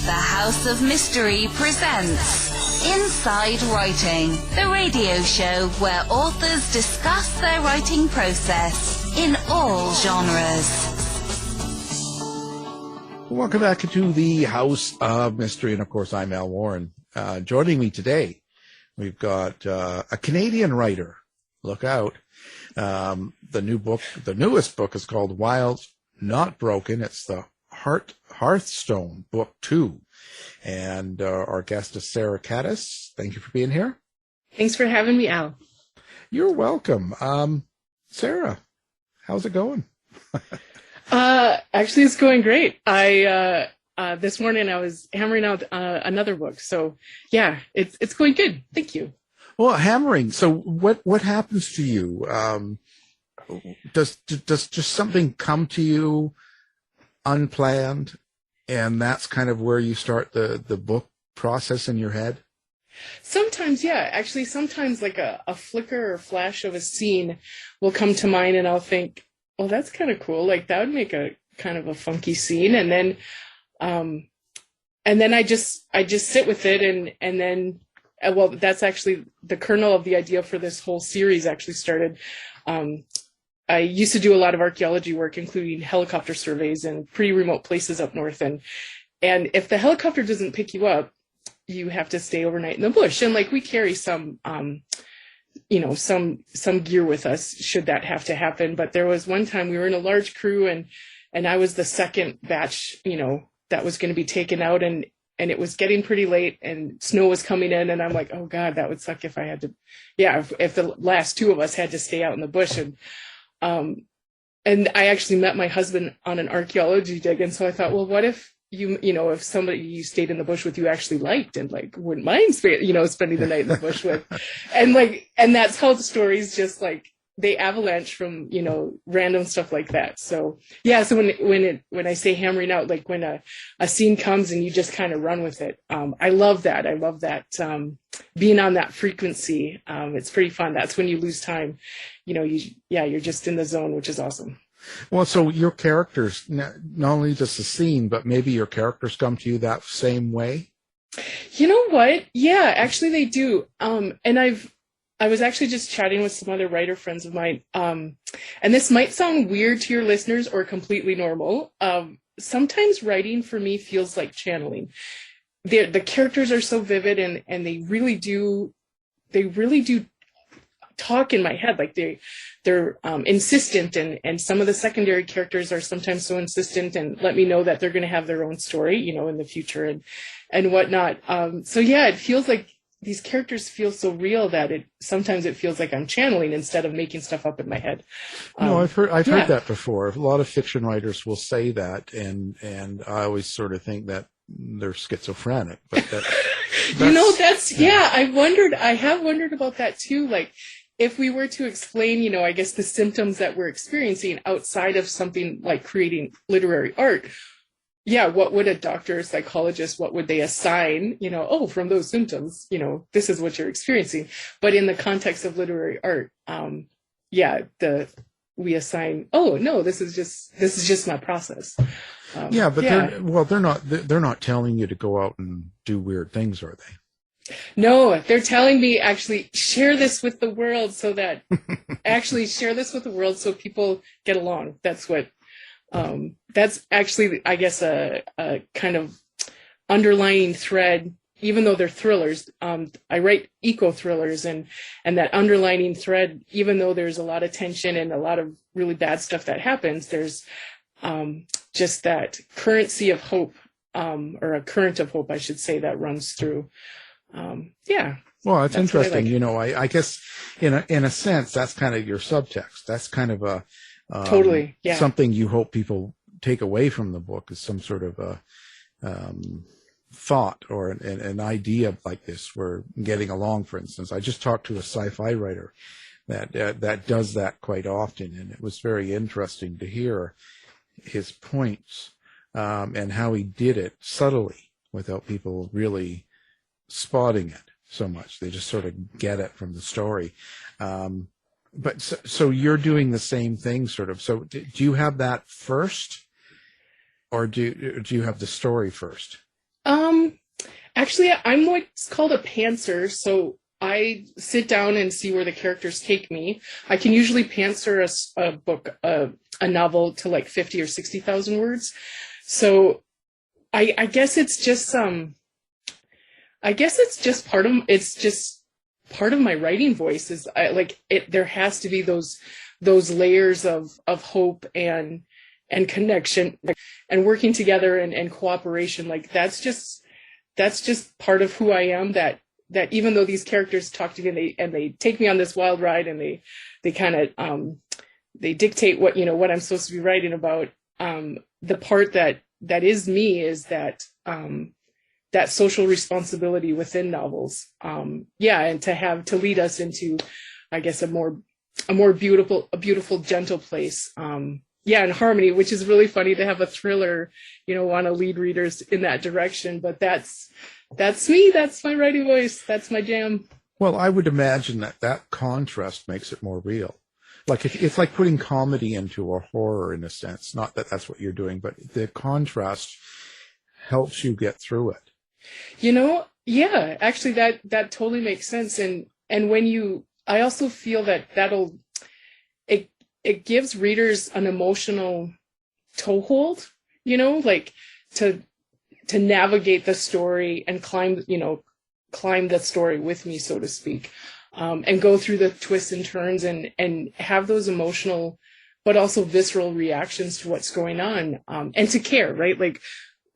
The House of Mystery presents Inside Writing, the radio show where authors discuss their writing process in all genres. Welcome back to the House of Mystery, and of course I'm Al Warren. Joining me today, we've got a Canadian writer. Look out. The newest book is called Wild Not Broken. It's the Hearthstone Book 2. And our guest is Sarah Kades. Thank you for being here. Thanks for having me, Al. You're welcome. Sarah, how's it going? Actually, it's going great. This morning I was hammering out another book. So yeah, it's going good. Thank you. Well, hammering. So what happens to you? Does just something come to you unplanned, and that's kind of where you start the book process in your head? Sometimes, yeah. Actually, sometimes like a flicker or flash of a scene will come to mind, and I'll think, well, that's kind of cool. Like that would make a kind of a funky scene, and then I just sit with it, and then well, that's actually the kernel of the idea for this whole series. Actually started. I used to do a lot of archaeology work, including helicopter surveys in pretty remote places up north, and if the helicopter doesn't pick you up, you have to stay overnight in the bush, and like we carry some some gear with us should that have to happen. But there was one time we were in a large crew, and I was the second batch, that was going to be taken out, and it was getting pretty late and snow was coming in, and I'm like, oh God, that would suck if I had to, if the last two of us had to stay out in the bush. And I actually met my husband on an archaeology dig, and so I thought, well, what if if somebody you stayed in the bush with you actually liked and like wouldn't mind spending the night in the bush with, and that's how the stories just like they avalanche from random stuff like that. So yeah, so when I say hammering out, like when a scene comes and you just kind of run with it, I love that. Being on that frequency, it's pretty fun. That's when you lose time. You're just in the zone, which is awesome. Well, so your characters, not only just the scene, but maybe your characters come to you that same way? You know what? Yeah, actually they do. And I was actually just chatting with some other writer friends of mine. And this might sound weird to your listeners or completely normal. Sometimes writing for me feels like channeling. The characters are so vivid, and they really do talk in my head. Like they're insistent, and some of the secondary characters are sometimes so insistent and let me know that they're going to have their own story, in the future and whatnot. So yeah, it feels like these characters feel so real that sometimes it feels like I'm channeling instead of making stuff up in my head. No, I've heard that before. A lot of fiction writers will say that, and I always sort of think that they're schizophrenic. But I have wondered about that too. Like, if we were to explain, I guess the symptoms that we're experiencing outside of something like creating literary art, what would a doctor or psychologist, what would they assign, from those symptoms, this is what you're experiencing. But in the context of literary art, we assign, oh no, this is just my process. They're not telling you to go out and do weird things, are they? No, they're telling me actually share this with the world so people get along. That's what, that's actually, I guess, a kind of underlying thread, even though they're thrillers. I write eco-thrillers, and that underlining thread, even though there's a lot of tension and a lot of really bad stuff that happens, there's just that currency of hope, or a current of hope, I should say, that runs through. Well, it's interesting. I guess in a sense, that's kind of your subtext. That's kind of a totally, yeah, something you hope people take away from the book, is some sort of a thought or an idea like this. We're getting along, for instance. I just talked to a sci-fi writer that does that quite often, and it was very interesting to hear his points and how he did it subtly without people really spotting it so much. They just sort of get it from the story. But so you're doing the same thing, sort of. So do you have that first, or do you have the story first? Um, Actually, I'm what's called a pantser. So I sit down and see where the characters take me. I can usually pantser a book, a novel to like 50 or 60,000 words. So I guess it's just it's just part of my writing voice is there has to be those layers of hope and connection and working together and cooperation. Like that's just part of who I am, that even though these characters talk to me and they take me on this wild ride and they kind of they dictate what I'm supposed to be writing about, the part that is me is that that social responsibility within novels, and to lead us into, I guess, a more beautiful gentle place, and harmony, which is really funny to have a thriller, want to lead readers in that direction. But that's me. That's my writing voice. That's my jam. Well, I would imagine that contrast makes it more real. Like it's like putting comedy into a horror in a sense. Not that that's what you're doing, but the contrast helps you get through it. Yeah, actually that totally makes sense. And I also feel that it gives readers an emotional toehold, like to navigate the story and climb the story with me, so to speak, and go through the twists and turns and have those emotional, but also visceral reactions to what's going on, and to care, right? Like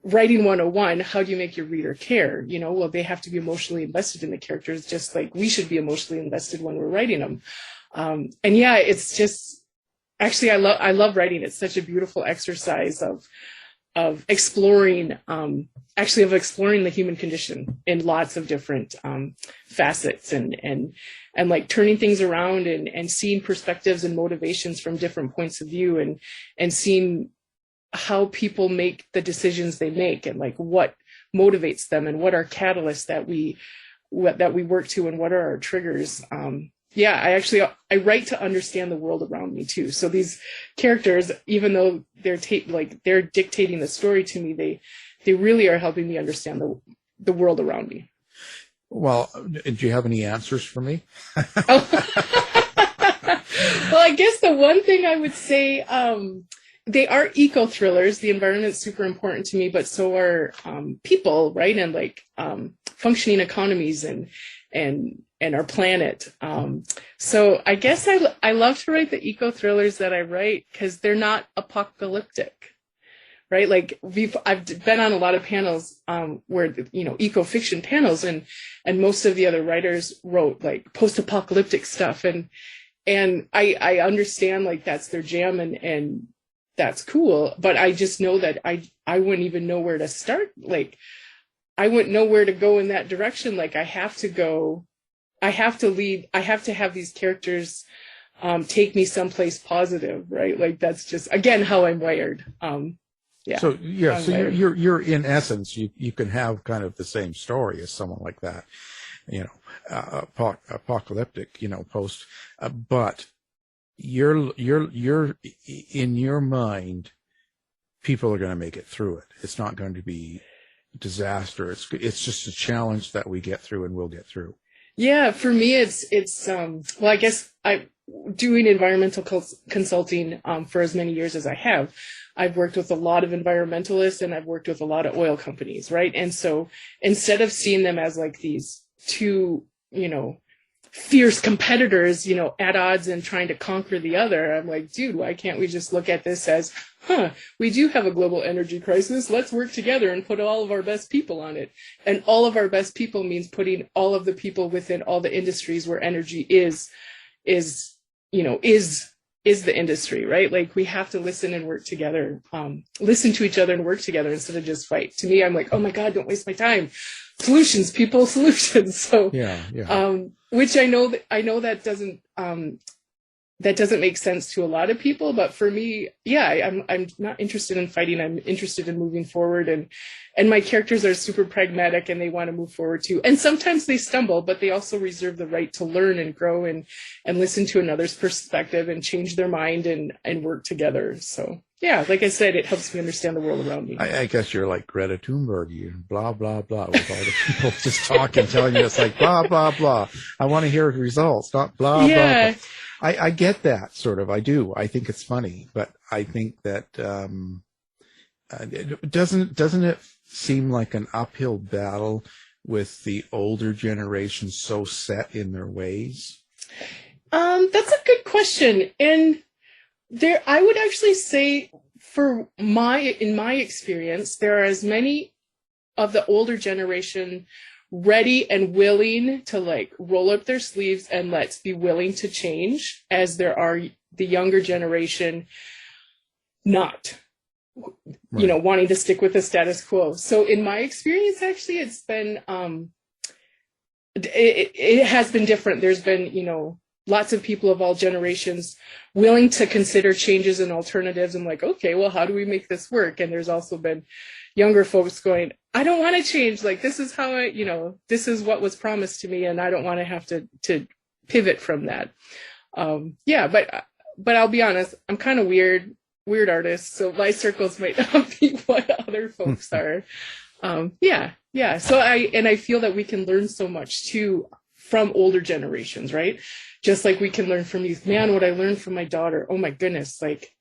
writing 101, how do you make your reader care? Well, they have to be emotionally invested in the characters, just like we should be emotionally invested when we're writing them. And yeah, it's just, actually, I love writing. It's such a beautiful exercise of exploring the human condition in lots of different facets and like turning things around and seeing perspectives and motivations from different points of view and seeing how people make the decisions they make and like what motivates them and what are catalysts that we work to and what are our triggers. I write to understand the world around me too. So these characters, even though they're dictating the story to me, they really are helping me understand the world around me. Well, do you have any answers for me? Well, I guess the one thing I would say, they are eco thrillers. The environment's super important to me, but so are people, right? And like functioning economies and our planet. So I guess I love to write the eco thrillers that I write because they're not apocalyptic, right? Like I've been on a lot of panels where eco fiction panels, and most of the other writers wrote like post-apocalyptic stuff, and I understand like that's their jam and that's cool, but I just know that I wouldn't even know where to start. Like I wouldn't know where to go in that direction. Like I have to lead, I have to have these characters take me someplace positive, right? Like that's just, again, how I'm wired. So you're in essence, you can have kind of the same story as someone like that, apocalyptic, post, but you're in your mind, people are going to make it through it. It's not going to be disaster. It's just a challenge that we get through and we'll get through. Yeah, for me, it's well, I guess I doing environmental consulting for as many years as I have. I've worked with a lot of environmentalists and I've worked with a lot of oil companies, right? And so instead of seeing them as like these two, fierce competitors, at odds and trying to conquer the other, I'm like, dude, why can't we just look at this as, we do have a global energy crisis. Let's work together and put all of our best people on it. And all of our best people means putting all of the people within all the industries where energy is the industry, right? Like we have to listen and work together, listen to each other and work together instead of just fight. To me, I'm like, oh my God, don't waste my time. Solutions, people, solutions. So, which I know that doesn't make sense to a lot of people, but for me, I'm not interested in fighting. I'm interested in moving forward, and my characters are super pragmatic and they want to move forward too. And sometimes they stumble, but they also reserve the right to learn and grow and listen to another's perspective and change their mind and work together. So yeah, like I said, it helps me understand the world around me. I guess you're like Greta Thunberg, you blah, blah, blah, with all the people just talking, telling you it's like blah, blah, blah. I want to hear results, not blah, Yeah. blah, blah. I get that sort of. I do. I think it's funny, but I think that doesn't it seem like an uphill battle with the older generation so set in their ways? That's a good question. And there, I would actually say in my experience, there are as many of the older generation ready and willing to like roll up their sleeves and let's be willing to change as there are the younger generation not, you know, wanting to stick with the status quo. So in my experience, actually, it's been, it has been different. There's been, you know, lots of people of all generations willing to consider changes and alternatives and like, okay, well, how do we make this work? And there's also been younger folks going, I don't want to change. Like, this is how I, you know, this is what was promised to me. And I don't want to have to pivot from that. Yeah, but I'll be honest, I'm kind of weird artist. So my circles might not be what other folks are. Yeah. So I feel that we can learn so much too from older generations, right? Just like we can learn from youth. Man, what I learned from my daughter, oh my goodness, like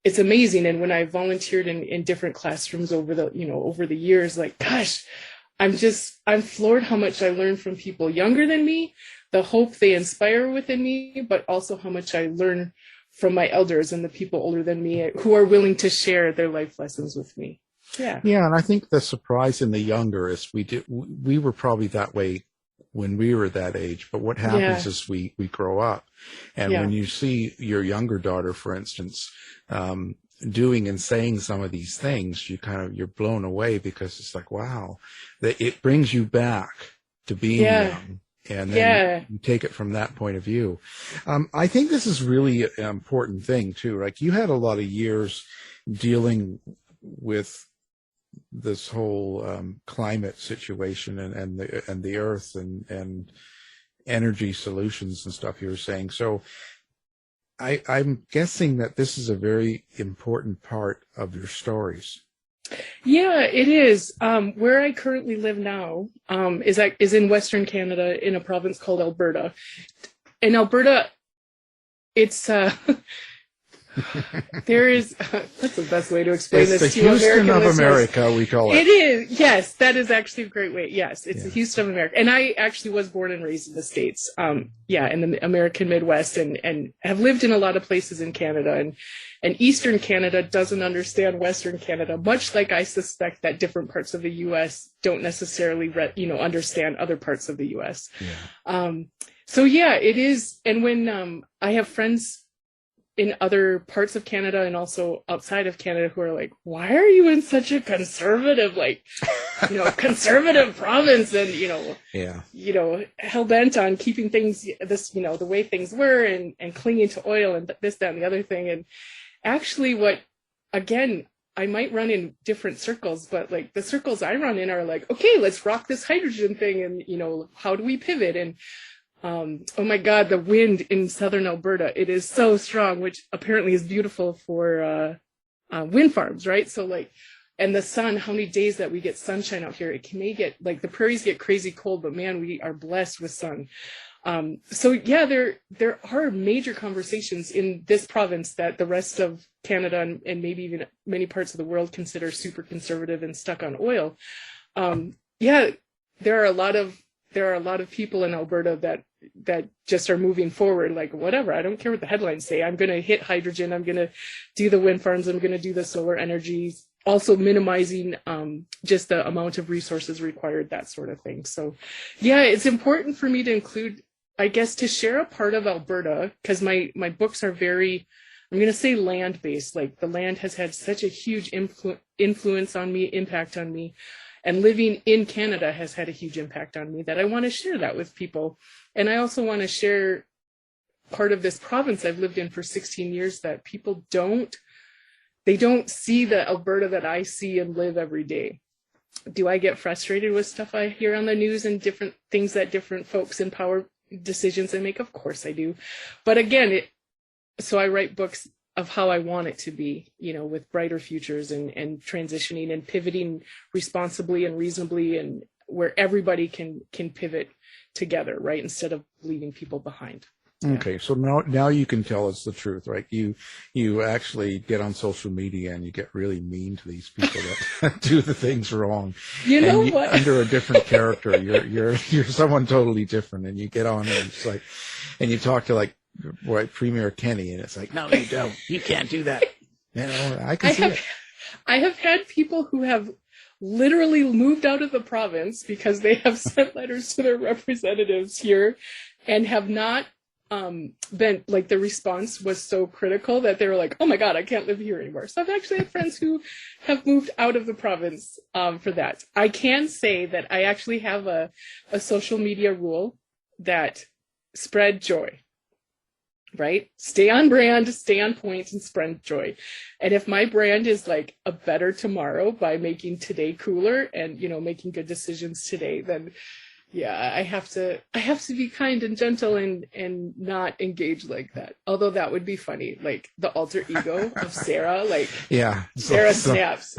it's amazing. And when I volunteered in different classrooms over the years, like, gosh, I'm floored how much I learned from people younger than me, the hope they inspire within me, but also how much I learn from my elders and the people older than me who are willing to share their life lessons with me. Yeah. Yeah. And I think the surprise in the younger is we were probably that way when we were that age, but what happens is we grow up, and when you see your younger daughter, for instance, doing and saying some of these things, you're blown away, because it's like, wow, that it brings you back to being young, and then you take it from that point of view. I think this is really an important thing too. Like, you had a lot of years dealing with this whole climate situation and the earth and energy solutions and stuff you were saying. So I'm guessing that this is a very important part of your stories. Yeah, it is. Where I currently live now is in Western Canada, in a province called Alberta. In Alberta, it's there is that's the best way to explain it's this the to Houston American of listeners. America, we call it. It is, yes, that is actually a great way. Yes, it's the Houston of America, and I actually was born and raised in the States. In the American Midwest, and have lived in a lot of places in Canada, and Eastern Canada doesn't understand Western Canada, much like I suspect that different parts of the U.S. don't necessarily understand other parts of the U.S. So it is, and when I have friends in other parts of Canada and also outside of Canada who are like, why are you in such a conservative, conservative province, and, hell bent on keeping things the way things were, and clinging to oil and this, that, and the other thing. And actually I might run in different circles, but like the circles I run in are like, okay, let's rock this hydrogen thing. And, how do we pivot? And, oh my God, the wind in southern Alberta, it is so strong, which apparently is beautiful for wind farms, right? So and the sun, how many days that we get sunshine out here, it may get, the prairies get crazy cold, but man, we are blessed with sun. There are major conversations in this province that the rest of Canada and maybe even many parts of the world consider super conservative and stuck on oil. There are a lot of people in Alberta that just are moving forward, like, whatever, I don't care what the headlines say. I'm going to hit hydrogen. I'm going to do the wind farms. I'm going to do the solar energies, also minimizing just the amount of resources required, that sort of thing. So, it's important for me to include, I guess, to share a part of Alberta, because my books are very, I'm going to say land-based. Like, the land has had such a huge influence on me, impact on me. And living in Canada has had a huge impact on me, that I want to share that with people. And I also want to share part of this province I've lived in for 16 years that people don't see the Alberta that I see and live every day. Do I get frustrated with stuff I hear on the news and different things that different folks in power decisions they make? Of course I do. But again, so I write books of how I want it to be, with brighter futures and transitioning and pivoting responsibly and reasonably, and where everybody can pivot together, right? Instead of leaving people behind. Okay, so now you can tell us the truth, right? You actually get on social media and you get really mean to these people that do the things wrong. What? Under a different character, you're someone totally different, and you get on and it's like, and you talk to Premier Kenny, and it's like, no, you don't. You can't do that. I can see it. I have had people who have literally moved out of the province because they have sent letters to their representatives here and have not been, the response was so critical that they were like, oh my God, I can't live here anymore. So I've actually had friends who have moved out of the province for that. I can say that I actually have a social media rule that spread joy. Right? Stay on brand, stay on point, and spread joy. And if my brand is like a better tomorrow by making today cooler and, making good decisions today, then I have to be kind and gentle and not engage like that. Although that would be funny, like the alter ego of Sarah, Sarah snaps.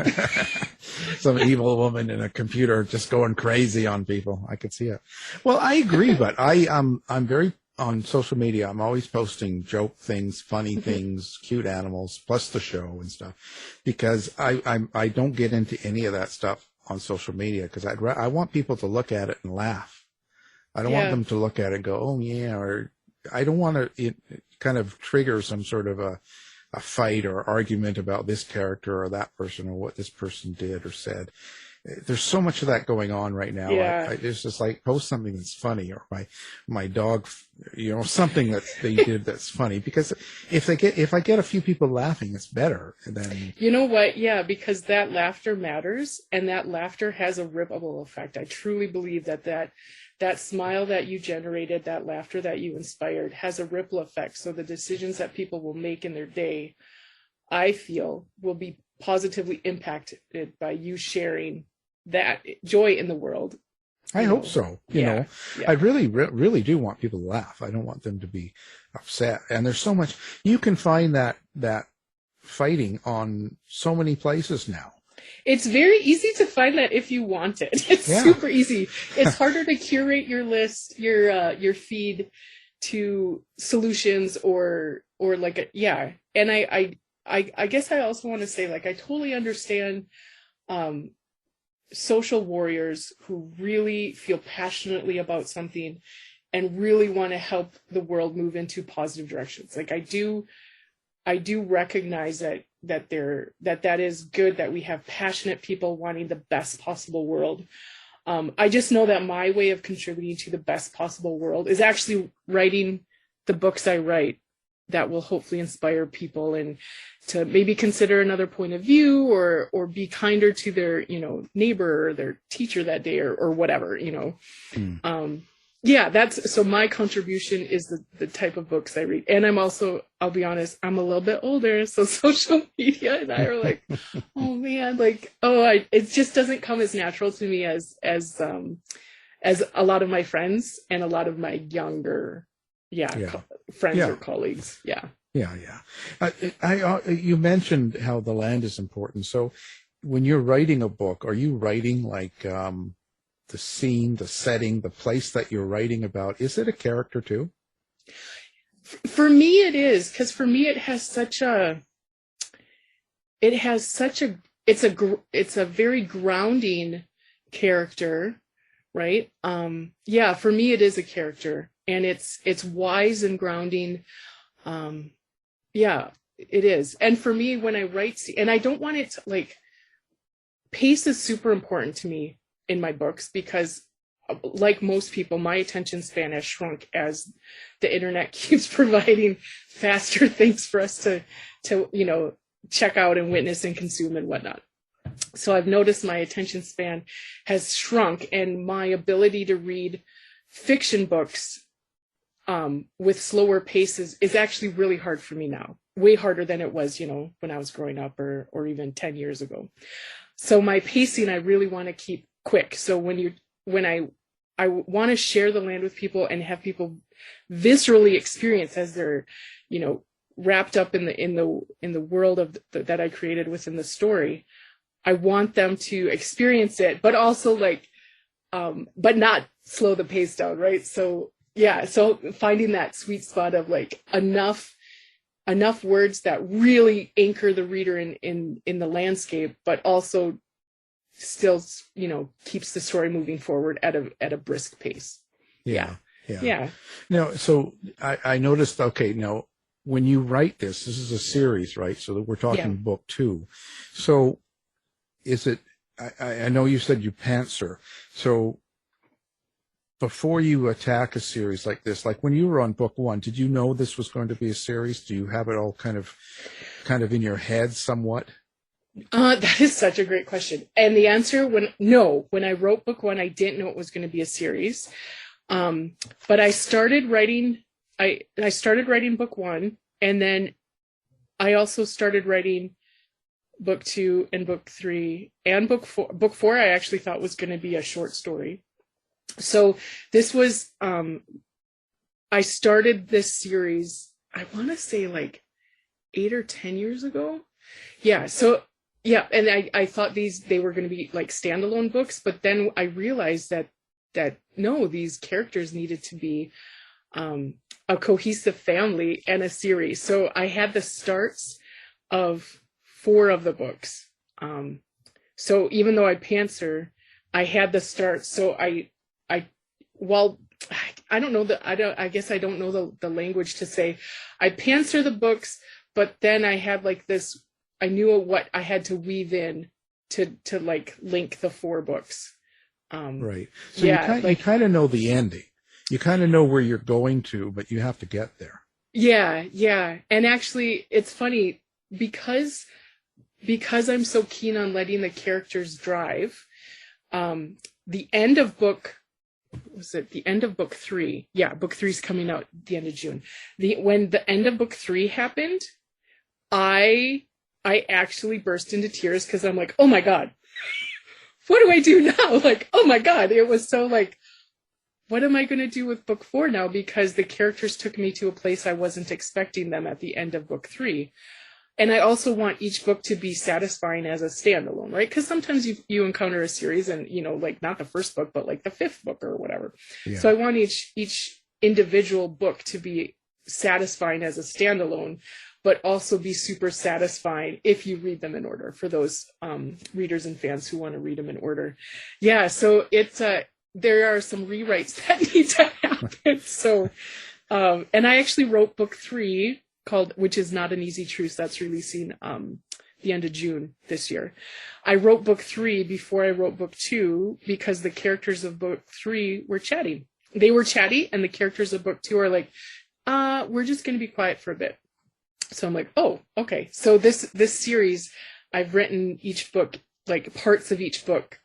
Some evil woman in a computer just going crazy on people. I could see it. Well, I agree, but I'm very on social media. I'm always posting joke things, funny things, cute animals, plus the show and stuff, because I don't get into any of that stuff on social media, because I want people to look at it and laugh. I don't want them to look at it and go, oh yeah, or I don't want to it kind of trigger some sort of a fight or argument about this character or that person or what this person did or said. There's so much of that going on right now. Yeah. It's just like, post something that's funny, or my dog, something that they did that's funny, because if I get a few people laughing, it's better than. You know what? Yeah, because that laughter matters, and that laughter has a ripple effect. I truly believe that smile that you generated, that laughter that you inspired, has a ripple effect. So the decisions that people will make in their day, I feel, will be positively impacted by you sharing that joy in the world. I hope so. I really do want people to laugh. I don't want them to be upset. And there's so much, you can find that fighting on so many places now. It's very easy to find that if you want it. It's super easy. It's harder to curate your list, your feed to solutions or And I guess I also want to say, I totally understand social warriors who really feel passionately about something and really want to help the world move into positive directions. I do recognize that is good, that we have passionate people wanting the best possible world. I just know that my way of contributing to the best possible world is actually writing the books I write that will hopefully inspire people and to maybe consider another point of view or be kinder to their, neighbor or their teacher that day or whatever, so my contribution is the type of books I read. And I'm also, I'll be honest, I'm a little bit older. So social media and I are like, oh man, it just doesn't come as natural to me as a lot of my friends and a lot of my younger friends or colleagues. You mentioned how the land is important. So when you're writing a book, are you writing the scene, the setting, the place that you're writing about? Is it a character too? For me, it is, because for me, it's a very grounding character, right? For me, it is a character. And it's wise and grounding. It is. And for me, when I write, and I don't want it to, pace is super important to me in my books, because like most people, my attention span has shrunk as the internet keeps providing faster things for us to check out and witness and consume and whatnot. So I've noticed my attention span has shrunk, and my ability to read fiction books with slower paces is actually really hard for me now, way harder than it was, when I was growing up or even 10 years ago. So my pacing, I really want to keep quick. So when I want to share the land with people and have people viscerally experience as they're, wrapped up in the world of that I created within the story. I want them to experience it, but also like, but not slow the pace down, right? So yeah, so finding that sweet spot of like enough words that really anchor the reader in the landscape, but also still, keeps the story moving forward at a brisk pace. Yeah. Yeah. So I noticed, okay, now when you write this is a series, right? So that we're talking book 2. So is it, I know you said you pantser. So before you attack a series like this, like when you were on book 1, did you know this was going to be a series? Do you have it all kind of in your head somewhat? That is such a great question. And the answer, when I wrote book 1, I didn't know it was going to be a series. But I started writing, I started writing book 1, and then I also started writing book 2 and book 3 and book 4. Book 4 I actually thought was going to be a short story. So this was, I started this series, I want to say like 8 or 10 years ago. Yeah. So yeah. And I thought they were going to be like standalone books, but then I realized that no, these characters needed to be, a cohesive family and a series. So I had the starts of 4 of the books. So even though I pantser, I had the starts. So I don't know I guess I don't know the language to say. I pantser the books, but then I had like this, I knew what I had to weave in to like link the 4 books. Right. So you kind of know the ending. You kind of know where you're going to, but you have to get there. Yeah. And actually, it's funny because I'm so keen on letting the characters drive. The end of book, the end of book 3? Yeah, book 3 is coming out at the end of June. When the end of book 3 happened, I actually burst into tears because I'm like, oh my God, what do I do now? Like, oh my God, it was so like, what am I going to do with book 4 now? Because the characters took me to a place I wasn't expecting them at the end of book 3. And I also want each book to be satisfying as a standalone, right? Because sometimes you encounter a series and, like not the first book, but like the 5th book or whatever. Yeah. So I want each individual book to be satisfying as a standalone, but also be super satisfying if you read them in order for those readers and fans who want to read them in order. Yeah, so it's there are some rewrites that need to happen. So, and I actually wrote book 3 which is Not an Easy Truce. That's releasing the end of June this year. I wrote book 3 before I wrote book 2 because the characters of book 3 were chatty. They were chatty, and the characters of book 2 are like, we're just going to be quiet for a bit. So I'm like, oh, okay. So this series, I've written each book, like parts of each book,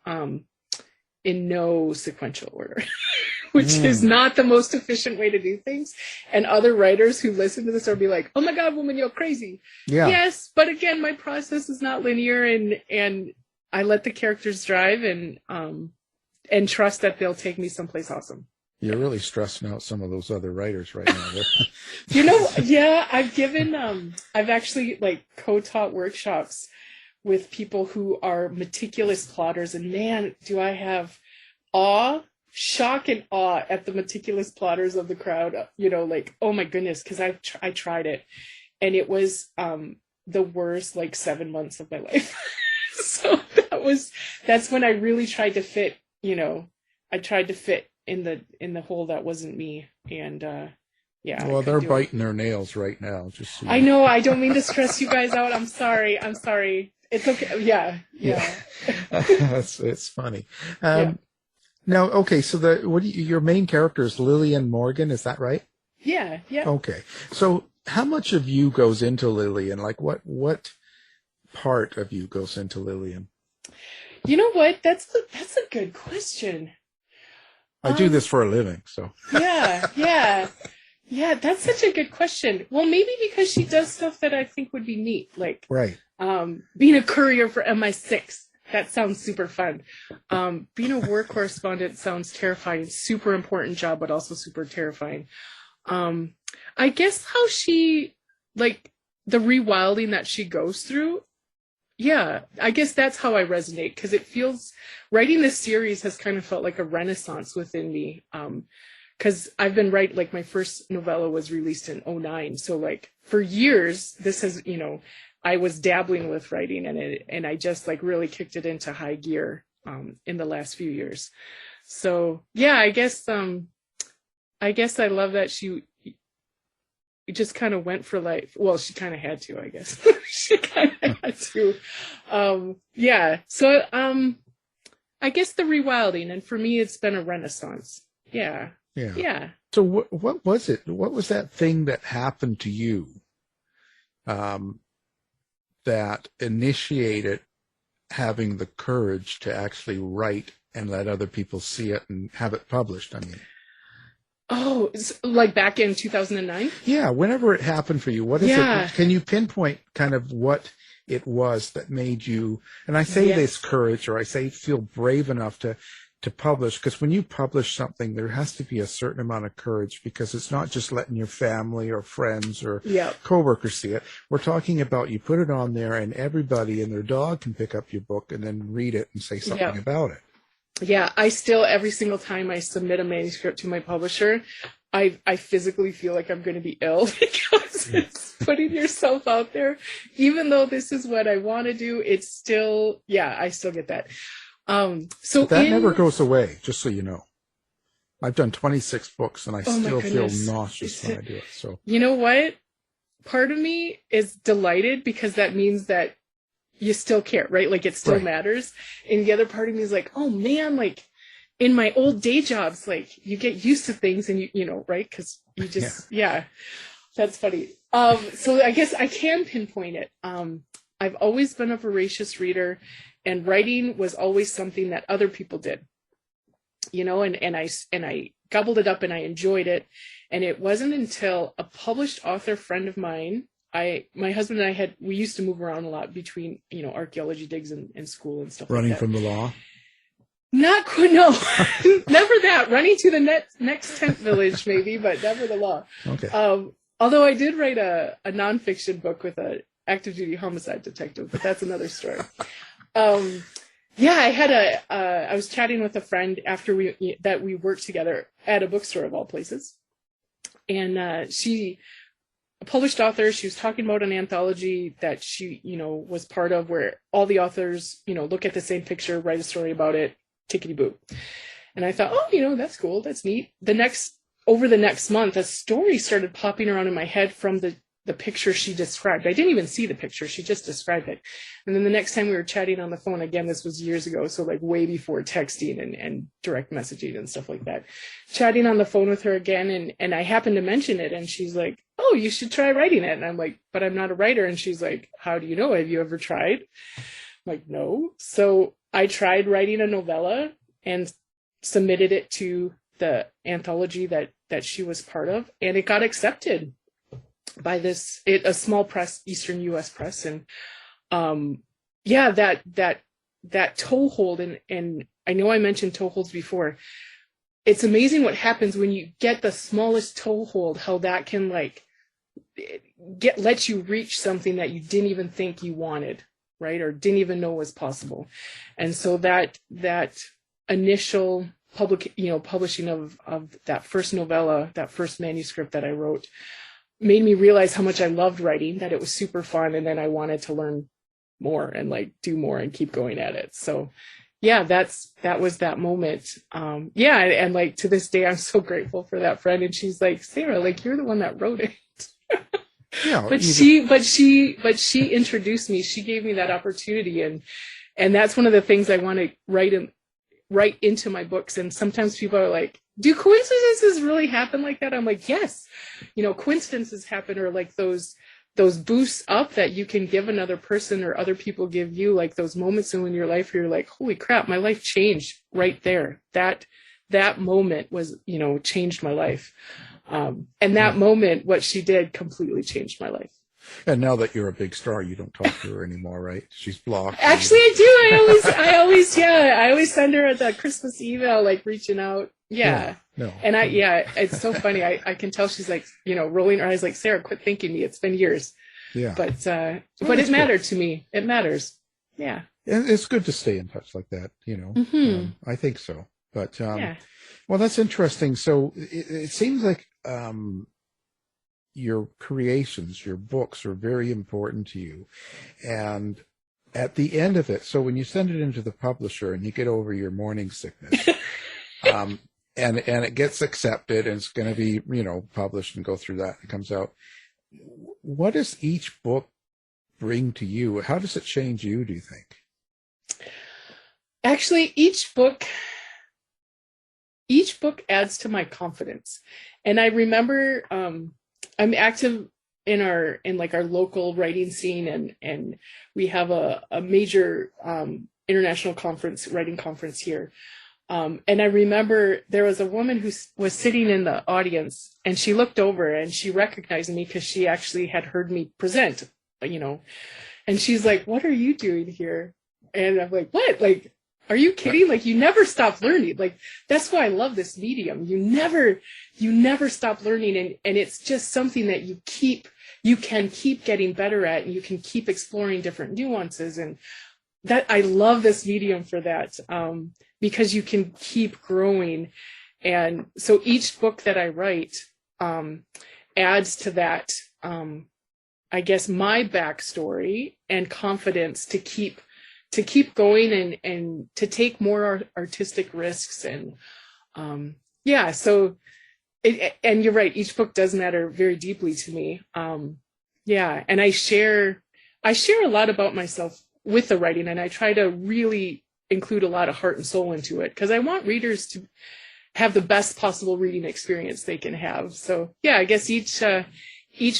in no sequential order, which is not the most efficient way to do things. And other writers who listen to this will be like, oh my God, woman, you're crazy. Yeah. Yes, but again, my process is not linear, and I let the characters drive and trust that they'll take me someplace awesome. You're really stressing out some of those other writers right now. Yeah, I've actually like co-taught workshops with people who are meticulous plotters, and man, do I have shock and awe at the meticulous plotters of the crowd, like, oh my goodness, because I tried it, and it was the worst like 7 months of my life. So that's when I really tried to fit, I tried to fit in the hole that wasn't me, and yeah. Well, they're biting their nails right now. Just so I know. I don't mean to stress you guys out. I'm sorry. It's okay. Yeah. It's funny. Now, okay. So your main character is Lillian Morgan. Is that right? Yeah. Okay. So how much of you goes into Lillian? Like what part of you goes into Lillian? You know what? That's a good question. I do this for a living, so. Yeah, that's such a good question. Well, maybe because she does stuff that I think would be neat, like right. Being a courier for MI6. That sounds super fun. Being a war correspondent sounds terrifying. Super important job, but also super terrifying. I guess how she like the rewilding that she goes through. Yeah, I guess that's how I resonate, because it feels, writing this series has kind of felt like a renaissance within me. Because I've been writing, like my first novella was released in 2009. So like for years, this has, I was dabbling with writing, and I just like really kicked it into high gear in the last few years. So yeah, I guess I love that she just kind of went for life. Well, she kind of had to, I guess. She kind of had to. Yeah. So I guess the rewilding, and for me, it's been a renaissance. Yeah. Yeah. Yeah. So what was it? What was that thing that happened to you that initiated having the courage to actually write and let other people see it and have it published? I mean, oh, like back in 2009? Yeah, whenever it happened for you, what is it? Can you pinpoint kind of what it was that made you, and I say this courage, or I say feel brave enough to publish, because when you publish something, there has to be a certain amount of courage, because it's not just letting your family or friends or coworkers see it. We're talking about you put it on there and everybody and their dog can pick up your book and then read it and say something about it. Yeah, I still, every single time I submit a manuscript to my publisher, I physically feel like I'm going to be ill, because it's putting yourself out there. Even though this is what I want to do, it's still, I still get that. So but that never goes away, just so you know. I've done 26 books and I still feel nauseous when I do it. So you know what? Part of me is delighted, because that means that you still care, right? Like it still matters. And the other part of me is like, oh man, like in my old day jobs, like you get used to things and you know, right? Because you just, that's funny. So I guess I can pinpoint it. I've always been a voracious reader, and writing was always something that other people did, and I gobbled it up and I enjoyed it. And it wasn't until a published author friend of mine, my husband and I we used to move around a lot between, archaeology digs and school and stuff like that. Running from the law? Not quite, no, never that. Running to the next tent village, maybe, but never the law. Okay. Although I did write a nonfiction book with a active duty homicide detective, but that's another story. I had I was chatting with a friend after we worked together at a bookstore of all places. And she, a published author, she was talking about an anthology that she, was part of, where all the authors, look at the same picture, write a story about it, tickety-boo. And I thought, oh, that's cool, that's neat. Over the next month, a story started popping around in my head from the picture she described. I didn't even see the picture, she just described it. And then the next time we were chatting on the phone, again, this was years ago, so like way before texting and direct messaging and stuff like that, chatting on the phone with her again, and I happened to mention it, and she's like, oh, you should try writing it. And I'm like, but I'm not a writer. And she's like, how do you know? Have you ever tried? I'm like, no. So I tried writing a novella and submitted it to the anthology that she was part of, and it got accepted by a small press, Eastern U.S. press. And that toehold, and I know I mentioned toeholds before. It's amazing what happens when you get the smallest toehold, how that can let you reach something that you didn't even think you wanted, right? Or didn't even know was possible. And so that initial publishing of that first novella, that first manuscript that I wrote, made me realize how much I loved writing, that it was super fun, and then I wanted to learn more and do more and keep going at it. So that was that moment. And to this day, I'm so grateful for that friend. And she's like, Sarah, you're the one that wrote it. Yeah, but she introduced me. She gave me that opportunity, and that's one of the things I want to write into my books. And sometimes people are like, do coincidences really happen like that? I'm like, yes, coincidences happen, or those boosts up that you can give another person or other people give you, those moments in your life where you're like, holy crap, my life changed right there. That moment was, changed my life. And that moment, what she did completely changed my life. And now that you're a big star, you don't talk to her anymore, right? She's blocked. Actually, I do. I always send her the Christmas email, reaching out, Yeah. No. And it's so funny. I can tell she's like, rolling her eyes like, Sarah, quit thanking me. It's been years. Yeah. But it mattered to me. It matters. Yeah. And it's good to stay in touch like that, I think so. But, well, that's interesting. So it seems like, your creations, your books are very important to you. And at the end of it, so when you send it into the publisher and you get over your morning sickness, and it gets accepted and it's going to be, published and go through that, it comes out. What does each book bring to you? How does it change you, do you think? Actually, each book adds to my confidence. And I remember, I'm active in our local writing scene, and we have a major international writing conference here. And I remember there was a woman who was sitting in the audience, and she looked over and she recognized me because she actually had heard me present, and she's like, "What are you doing here?" And I'm like, "What? Like, are you kidding? Like, you never stop learning. Like, that's why I love this medium. You never stop learning. And it's just something that you can keep getting better at, and you can keep exploring different nuances. And that, I love this medium for that, because you can keep growing. And so each book that I write, adds to that, I guess, my backstory and confidence to keep going and to take more artistic risks. And so and you're right, each book does matter very deeply to me. And I share a lot about myself with the writing, and I try to really include a lot of heart and soul into it, because I want readers to have the best possible reading experience they can have. So I guess each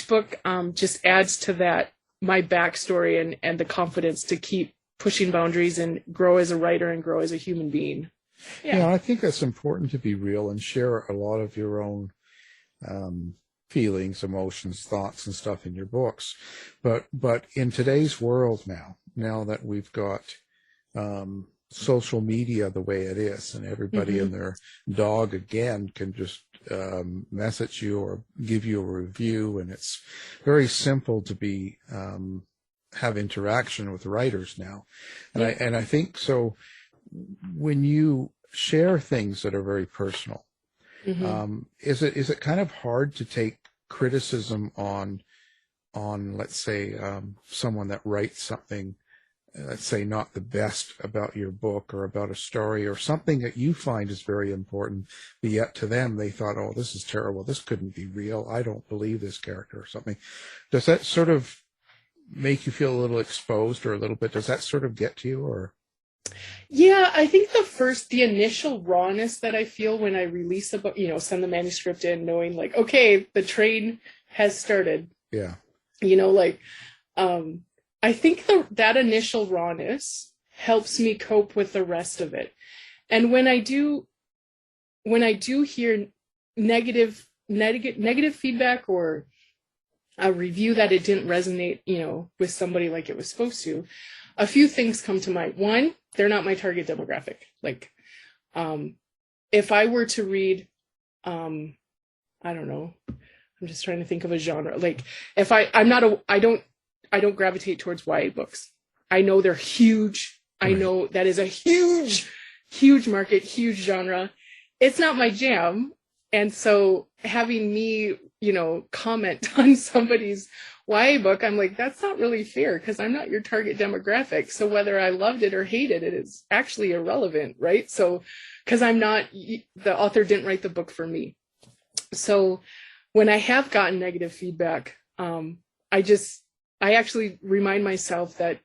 book just adds to that, my backstory and the confidence to keep pushing boundaries and grow as a writer and grow as a human being. Yeah, I think that's important to be real and share a lot of your own feelings, emotions, thoughts, and stuff in your books. But in today's world now that we've got social media the way it is, and everybody and their dog again can just message you or give you a review, and it's very simple to be have interaction with writers now. And I think so when you share things that are very personal, is it kind of hard to take criticism on let's say someone that writes something, let's say not the best about your book or about a story or something that you find is very important, but yet to them they thought, oh, this is terrible, this couldn't be real, I don't believe this character or something. Does that sort of make you feel a little exposed, or a little bit, does that sort of get to you? Or I think the initial rawness that I feel when I release a book, send the manuscript in knowing like, okay, the train has started. I think that initial rawness helps me cope with the rest of it. And when I do hear negative feedback or a review that it didn't resonate, with somebody like it was supposed to, a few things come to mind. One, they're not my target demographic. Like, if I were to read, I don't know, I'm just trying to think of a genre. Like, if I don't gravitate towards YA books. I know they're huge. I know that is a huge, huge market, huge genre. It's not my jam. And so having me, comment on somebody's YA book, I'm like, that's not really fair, because I'm not your target demographic. So whether I loved it or hated it is actually irrelevant, right? So, because the author didn't write the book for me. So when I have gotten negative feedback, I actually remind myself that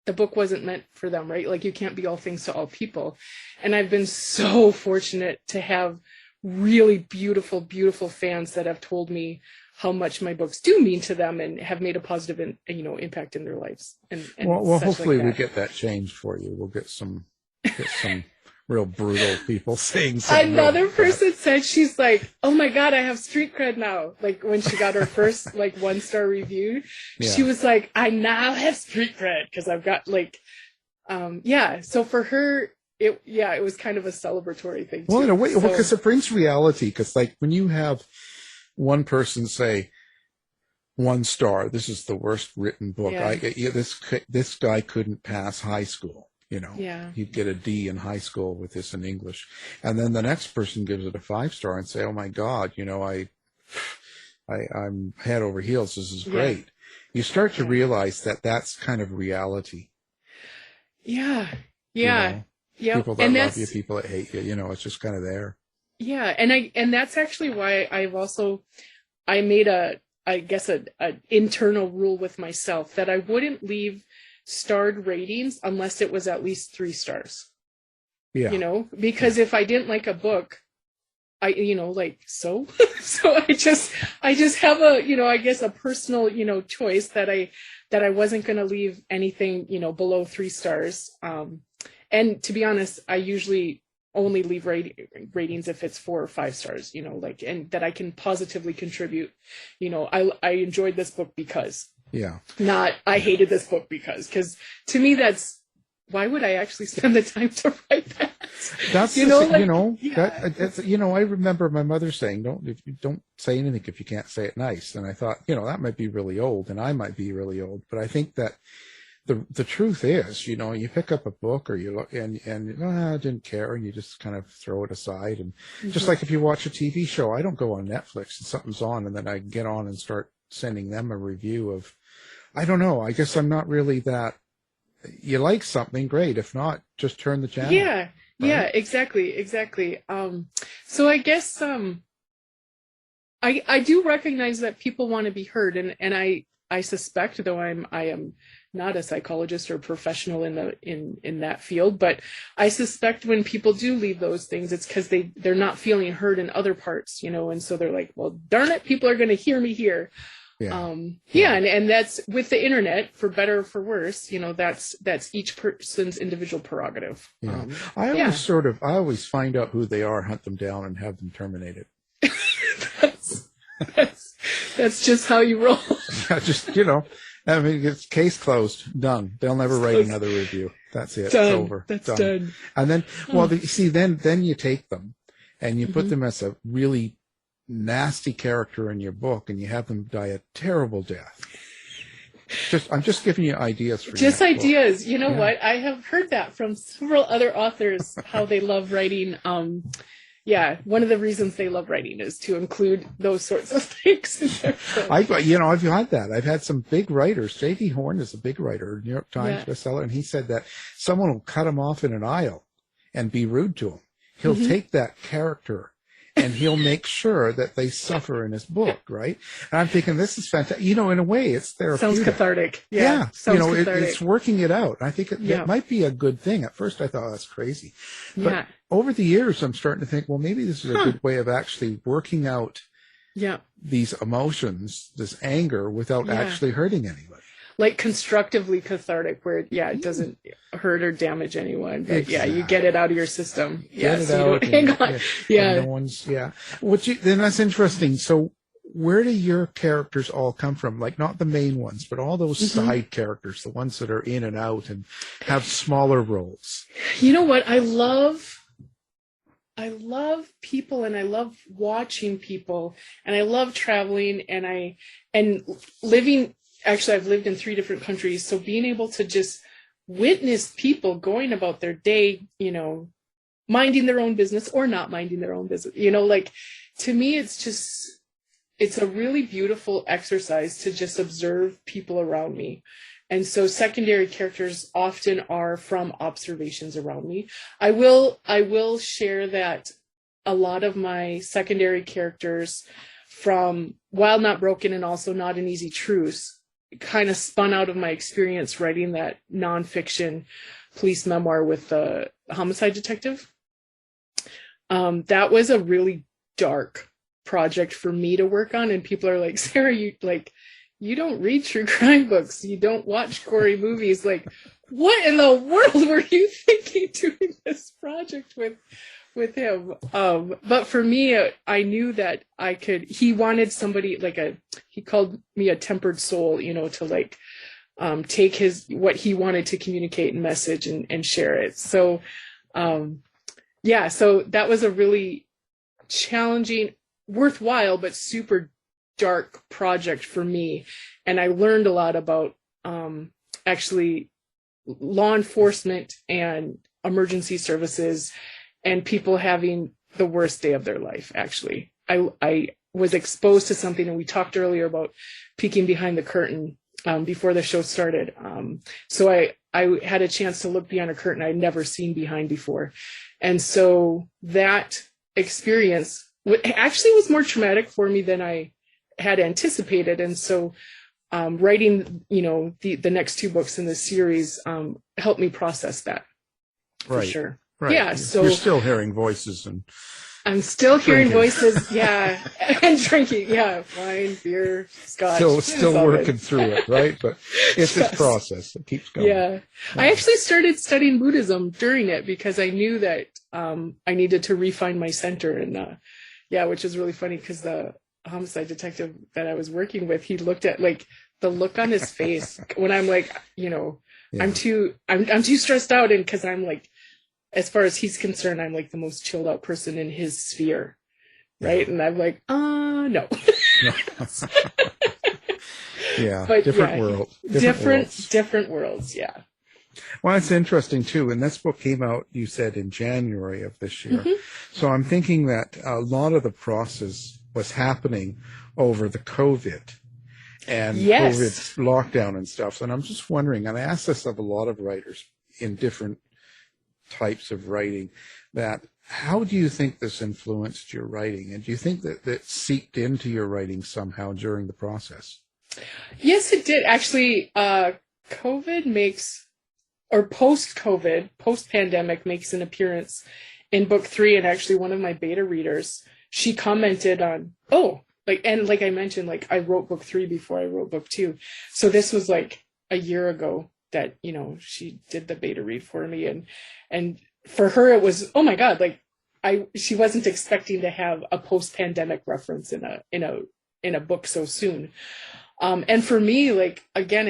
the book wasn't meant for them, right? Like, you can't be all things to all people. And I've been so fortunate to have really beautiful, beautiful fans that have told me how much my books do mean to them and have made a positive, impact in their lives. And well, hopefully we get that changed for you. We'll get some real brutal people saying something. Another person said, she's like, oh my God, I have street cred now. Like, when she got her first 1-star review, she was like, I now have street cred because I've got So for her, it was kind of a celebratory thing too. Well, in a way, So, because it brings reality. Because like when you have one person say 1 star, this is the worst written book. Yeah. This guy couldn't pass high school. You know, Yeah. he'd get a D in high school with this in English, and then the next person gives it a 5 star and say, "Oh my God, you know, I'm head over heels. This is great." You start to realize that that's kind of reality. Yeah. You know? Yeah. People that love you, people that hate you. You know, it's just kind of there. Yeah, and that's actually why I made an internal rule with myself that I wouldn't leave starred ratings unless it was at least 3 stars. Yeah. You know, because if I didn't like a book, so I just have a personal, choice that I wasn't going to leave anything, below 3 stars. And to be honest, I usually only leave ratings if it's 4 or 5 stars, and that I can positively contribute. I enjoyed this book because. Yeah. Not I hated this book because to me why would I actually spend the time to write that? That's I remember my mother saying, don't say anything if you can't say it nice. And I thought, that might be really old, and I might be really old, but I think that the truth is, you pick up a book or you look and I didn't care, and you just kind of throw it aside. And just like if you watch a TV show, I don't go on Netflix and something's on and then I get on and start sending them a review of, I don't know, I guess I'm not really that. You like something, great. If not, just turn the channel. Yeah, right? Yeah, exactly. So I guess I do recognize that people want to be heard, and I suspect, though I am not a psychologist or professional in that field, but I suspect when people do leave those things, it's because they're not feeling heard in other parts, and so they're like, well, darn it, people are going to hear me here. Yeah. And that's with the internet, for better or for worse, that's each person's individual prerogative. Yeah. I always find out who they are, hunt them down, and have them terminated. that's just how you roll. It's case closed, done. They'll never write another review. That's it. Done. It's over. That's done. And then, then you take them and you put them as a really nasty character in your book, and you have them die a terrible death. I'm just giving you ideas for just ideas. Book. You know what? I have heard that from several other authors, how they love writing. One of the reasons they love writing is to include those sorts of things in their book. I've had that. I've had some big writers. J.D. Horn is a big writer, New York Times bestseller, and he said that someone will cut him off in an aisle and be rude to him. He'll take that character and he'll make sure that they suffer in his book, right? And I'm thinking, this is fantastic. In a way, it's therapeutic. Sounds cathartic. It's working it out. I think it might be a good thing. At first, I thought, that's crazy. But over the years, I'm starting to think, well, maybe this is a good way of actually working out these emotions, this anger, without actually hurting anybody. Like constructively cathartic, where it doesn't hurt or damage anyone, but you get it out of your system. Get it out. Hang on. No one's then that's interesting. So where do your characters all come from? Like, not the main ones, but all those side characters, the ones that are in and out and have smaller roles. You know what? I love people, and I love watching people, and I love traveling, and living. Actually, I've lived in 3 different countries, so being able to just witness people going about their day, minding their own business or not minding their own business, to me, it's a really beautiful exercise to just observe people around me. And so secondary characters often are from observations around me. I will share that a lot of my secondary characters from Wild Not Broken and also Not an Easy Truce kind of spun out of my experience writing that nonfiction police memoir with the homicide detective. That was a really dark project for me to work on, and people are like, Sarah, you don't read true crime books, you don't watch gory movies, like, what in the world were you thinking doing this project with him? But for me, I knew that I could. He wanted somebody he called me a tempered soul, to take what he wanted to communicate and message and share it. So Yeah, so that was a really challenging, worthwhile, but super dark project for me. And I learned a lot about actually law enforcement and emergency services and people having the worst day of their life, actually. I was exposed to something, and we talked earlier about peeking behind the curtain before the show started. So I had a chance to look behind a curtain I'd never seen behind before. And so that experience actually was more traumatic for me than I had anticipated. And so writing, the next 2 books in this series helped me process that. For Right. sure. Right. Yeah. So you're still hearing voices and I'm still hearing drinking. voices. Yeah. And drinking. Yeah. Wine, beer, scotch. Still working through it, right? But it's this process that keeps going. Yeah. I actually started studying Buddhism during it because I knew that I needed to refine my center. And which is really funny because the homicide detective that I was working with, he looked at like the look on his face when I'm like, I'm too stressed out, and because I'm like, as far as he's concerned, I'm like the most chilled out person in his sphere, right? And I'm like, no. Yeah, but different world. Different worlds, yeah. Well, it's interesting too. And this book came out, you said, in January of this year. Mm-hmm. So I'm thinking that a lot of the process was happening over the COVID and COVID lockdown and stuff. And I'm just wondering, and I ask this of a lot of writers in different types of writing, that how do you think this influenced your writing? And do you think that seeped into your writing somehow during the process? Yes, it did. Actually, COVID makes, or post-COVID, post-pandemic makes an appearance in book 3. And actually one of my beta readers, she commented on, like I mentioned, like I wrote book 3 before I wrote book 2. So this was like a year ago that, she did the beta read for me. And for her, it was, oh my God, like she wasn't expecting to have a post-pandemic reference in a book so soon. And for me, like, again,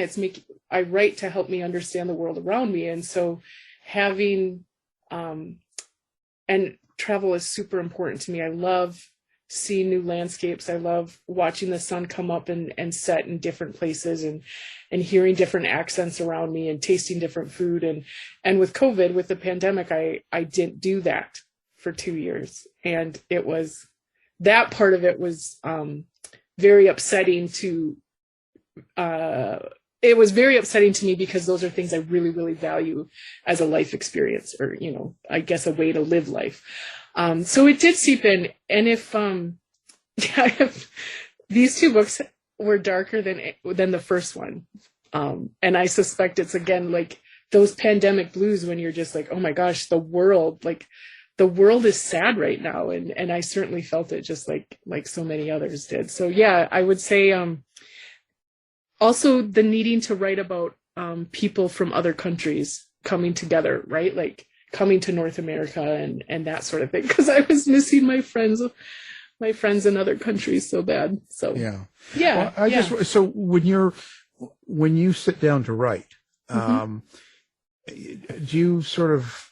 I write to help me understand the world around me. And so having, and travel is super important to me. I love seeing new landscapes. I love watching the sun come up and set in different places and hearing different accents around me and tasting different food. And with COVID, with the pandemic, I didn't do that for 2 years. And that part of it was very upsetting to it was very upsetting to me because those are things I really, really value as a life experience, or, I guess a way to live life. So it did seep in. And if these 2 books were darker than the first one. And I suspect it's, again, like those pandemic blues when you're just like, oh my gosh, the world is sad right now. And I certainly felt it just like so many others did. So yeah, I would say, also the needing to write about people from other countries coming together, right? Like coming to North America and that sort of thing. Because I was missing my friends in other countries so bad. So yeah. Well, so when you sit down to write, do you sort of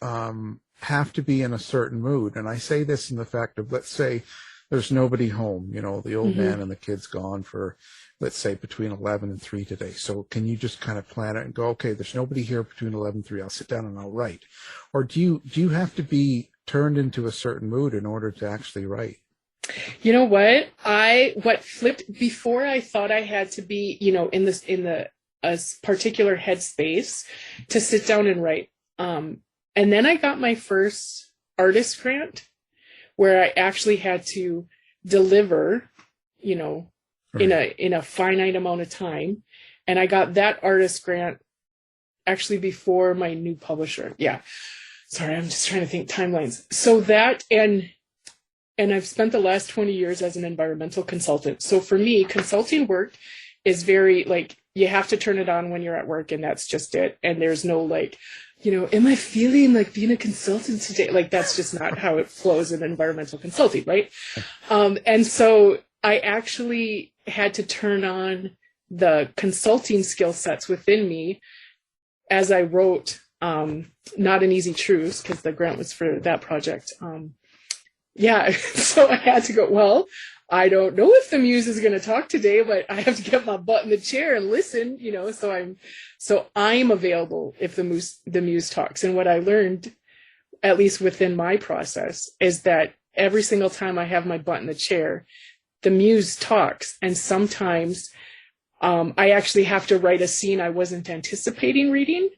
have to be in a certain mood? And I say this in the fact of, let's say there's nobody home, the old man and the kid's gone for, let's say, between 11 and 3 today. So can you just kind of plan it and go, okay, there's nobody here between 11 and 3. I'll sit down and I'll write. Or do you have to be turned into a certain mood in order to actually write? You know what? What flipped before, I thought I had to be, in a particular headspace to sit down and write. And then I got my first artist grant where I actually had to deliver, right, in a finite amount of time. And I got that artist grant actually before my new publisher. Yeah. Sorry, I'm just trying to think timelines. So that, and I've spent the last 20 years as an environmental consultant. So for me, consulting work is very, like, you have to turn it on when you're at work, and that's just it. And there's no, like, am I feeling like being a consultant today? Like, that's just not how it flows in environmental consulting, right? And so I actually had to turn on the consulting skill sets within me as I wrote Not an Easy Truce, because the grant was for that project. So I had to go, well, I don't know if the muse is going to talk today, but I have to get my butt in the chair and listen, so I'm available if the muse talks. And what I learned, at least within my process, is that every single time I have my butt in the chair, the muse talks. And sometimes I actually have to write a scene I wasn't anticipating writing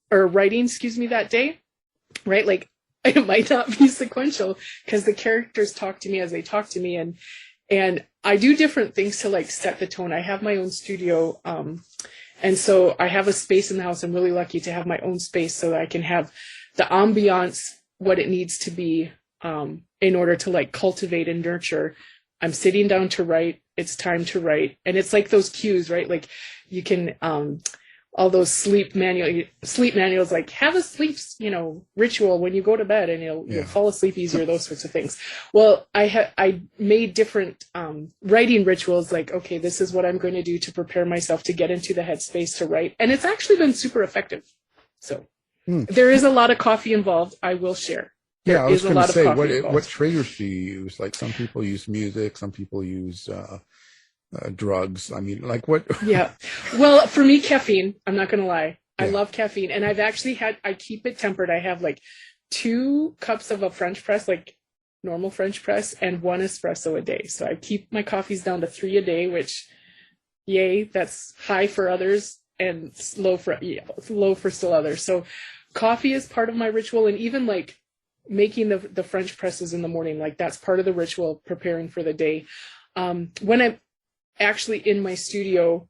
that day, right? Like, it might not be sequential because the characters talk to me as they talk to me. And I do different things to like set the tone. I have my own studio. And so I have a space in the house. I'm really lucky to have my own space so that I can have the ambiance, what it needs to be, in order to like cultivate and nurture. I'm sitting down to write. It's time to write. And it's like those cues, right? Like you can, all those sleep manuals, like have a sleep, ritual when you go to bed and you'll fall asleep easier, those sorts of things. Well, I made different writing rituals, like, okay, this is what I'm going to do to prepare myself to get into the headspace to write. And it's actually been super effective. So there is a lot of coffee involved. I will share. Yeah, I was going to say, what triggers do you use? Like some people use music, some people use drugs. I mean, like what? Yeah. Well, for me, caffeine, I'm not going to lie. I love caffeine. And I've actually I keep it tempered. I have like 2 cups of a French press, like normal French press, and 1 espresso a day. So I keep my coffees down to 3 a day, which, yay, that's high for others and low for still others. So coffee is part of my ritual. And even like making the French presses in the morning, like that's part of the ritual, preparing for the day. When I'm actually in my studio,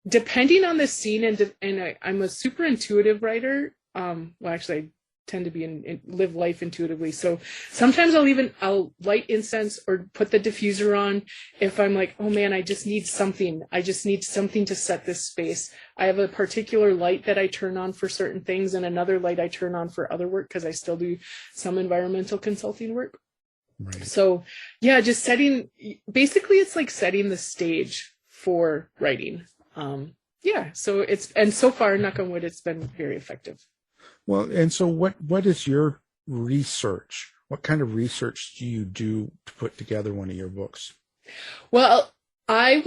depending on the scene, and I'm a super intuitive writer. Actually, I tend to live life intuitively. So sometimes I'll light incense or put the diffuser on if I'm like, oh man, I just need something to set this space. I have a particular light that I turn on for certain things and another light I turn on for other work, because I still do some environmental consulting work. Right. So yeah, just basically it's like setting the stage for writing. So so far, knock on wood, it's been very effective. Well, and so what is your research? What kind of research do you do to put together one of your books? Well, I'm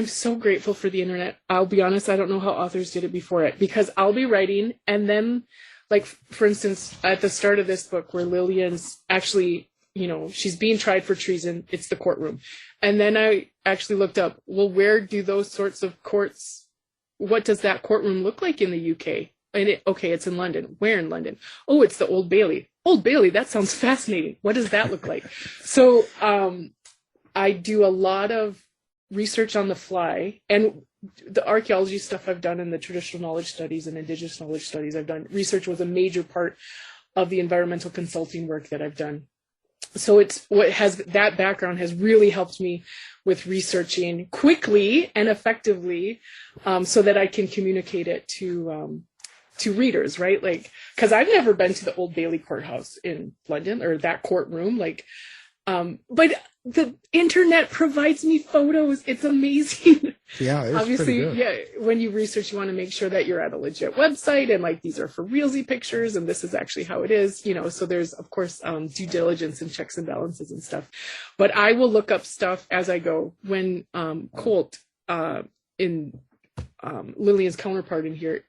so grateful for the internet. I'll be honest, I don't know how authors did it before it, because I'll be writing and then, like, for instance, at the start of this book where Lillian's actually, she's being tried for treason. It's the courtroom. And then I actually looked up, well, where do those sorts of courts, what does that courtroom look like in the UK? And it's in London. Where in London? Oh, it's the Old Bailey. Old Bailey, that sounds fascinating. What does that look like? So I do a lot of research on the fly. And the archaeology stuff I've done in the traditional knowledge studies and indigenous knowledge studies I've done, research was a major part of the environmental consulting work that I've done. So that background has really helped me with researching quickly and effectively, so that I can communicate it to readers, right? Like, because I've never been to the Old Bailey courthouse in London, or that courtroom, like, but the internet provides me photos. It's amazing. Yeah, it's obviously, pretty good. When you research, you want to make sure that you're at a legit website and like these are for realsy pictures and this is actually how it is, so there's of course due diligence and checks and balances and stuff. But I will look up stuff as I go. When Colt, in Lillian's counterpart in here,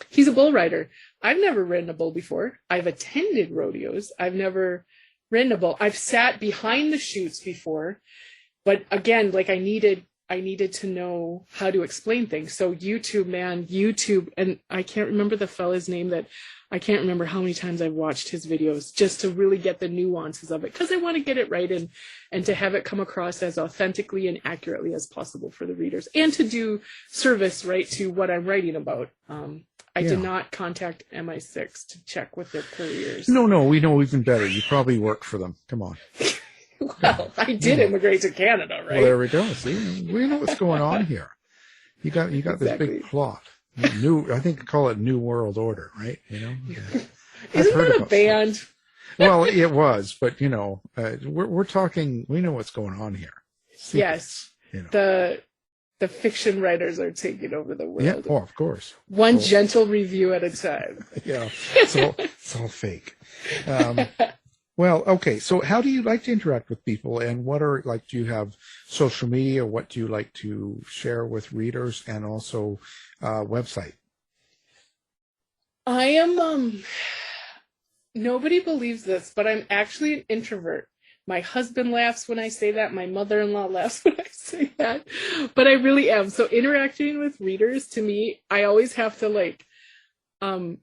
he's a bull rider. I've never ridden a bull before. I've attended rodeos. I've never ridden a bull. I've sat behind the chutes before, but again, like I needed to know how to explain things. So YouTube, and I can't remember the fella's name, I can't remember how many times I've watched his videos just to really get the nuances of it, because I want to get it right and to have it come across as authentically and accurately as possible for the readers, and to do service right to what I'm writing about. I did not contact MI6 to check with their careers. No, we know even better. You probably work for them. Come on. Well, I did immigrate to Canada, right? Well, there we go. See, we know what's going on here. You got Exactly. this big plot. I think call it New World Order, right? Isn't that a band? Well, it was, but we're talking. We know what's going on here. Secrets, yes. The the fiction writers are taking over the world. Yeah, oh, of course. One gentle review at a time. Yeah, it's all fake. Well, okay. So how do you like to interact with people, and what are, like, do you have social media? What do you like to share with readers, and also website? I am, nobody believes this, but I'm actually an introvert. My husband laughs when I say that. My mother-in-law laughs when I say that, but I really am. So interacting with readers, to me, I always have to like,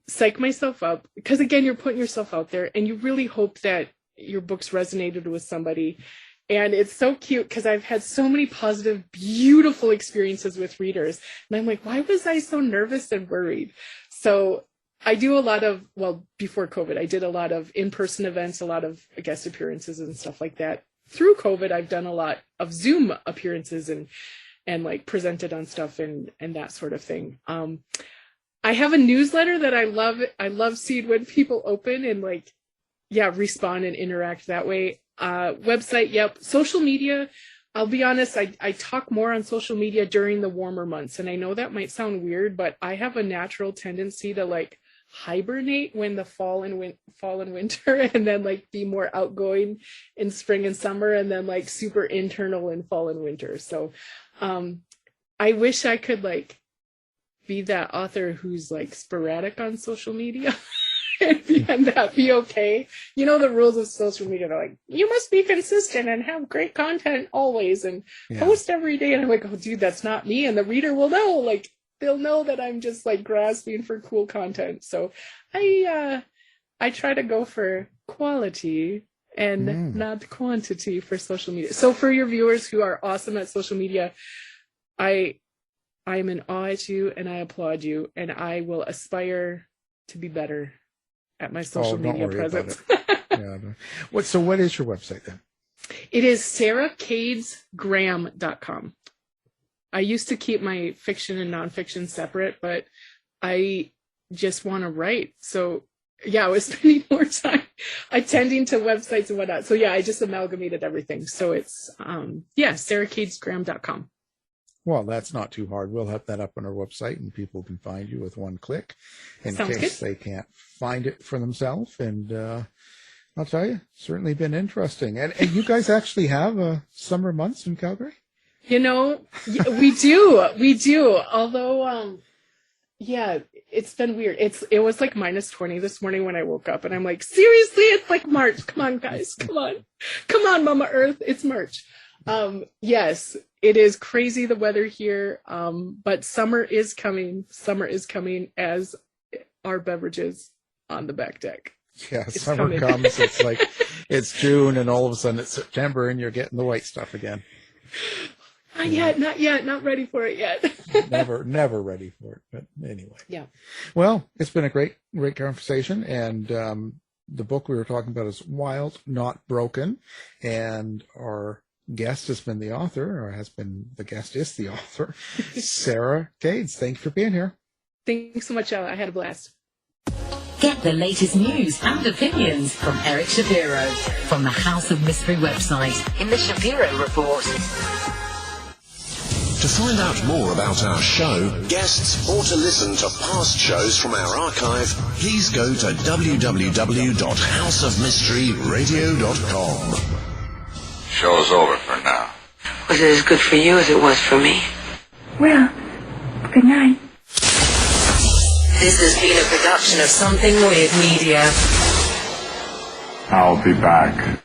psych myself up, because again, you're putting yourself out there and you really hope that your books resonated with somebody. And it's so cute because I've had so many positive, beautiful experiences with readers. And I'm like, why was I so nervous and worried? So I do a lot of, well, before COVID, I did a lot of in-person events, a lot of guest appearances and stuff like that. Through COVID, I've done a lot of Zoom appearances and like presented on stuff and that sort of thing. I have a newsletter that I love. I love seeing when people open and like, yeah, respond and interact that way. Website, yep. Social media, I'll be honest, I talk more on social media during the warmer months. And I know that might sound weird, but I have a natural tendency to like hibernate when the fall and winter, and then like be more outgoing in spring and summer, and then like super internal in fall and winter. So I wish I could like be that author who's like sporadic on social media and that be okay. You know, the rules of social media are like, you must be consistent and have great content always and post every day. And I'm like, oh dude, that's not me. And the reader will know, like, they'll know that I'm just like grasping for cool content. So I try to go for quality and not quantity for social media. So for your viewers who are awesome at social media, I'm in awe at you and I applaud you, and I will aspire to be better at my social media presence. So what is your website then? It is sarahkadesgraham.com. I used to keep my fiction and nonfiction separate, but I just want to write. So yeah, I was spending more time attending to websites and whatnot. So yeah, I just amalgamated everything. So it's, sarahkadesgraham.com. Well, that's not too hard. We'll have that up on our website, and people can find you with one click in Sounds case good. they can't find it for themselves. And I'll tell you, certainly been interesting. And you guys actually have summer months in Calgary? You know, we do. Although, it's been weird. It was like -20 this morning when I woke up, and I'm like, seriously, it's like March. Come on, guys. Come on, Mama Earth. It's March. Yes, it is crazy, the weather here. But summer is coming. Summer is coming as our beverages on the back deck. Yeah, summer comes. It's like, it's June, and all of a sudden it's September, and you're getting the white stuff again. Not yet. Not ready for it yet. never ready for it. But anyway. Yeah. Well, it's been a great conversation, and the book we were talking about is Wild, Not Broken, and our guest has been the author, or the guest is the author, Sarah Kades. Thank you for being here. Thanks so much, Ella. I had a blast. Get the latest news and opinions from Eric Shapiro from the House of Mystery website in the Shapiro Report. To find out more about our show, guests, or to listen to past shows from our archive, please go to www.houseofmysteryradio.com. Show's over for now. Was it as good for you as it was for me? Well, good night. This has been a production of Something Weird Media. I'll be back.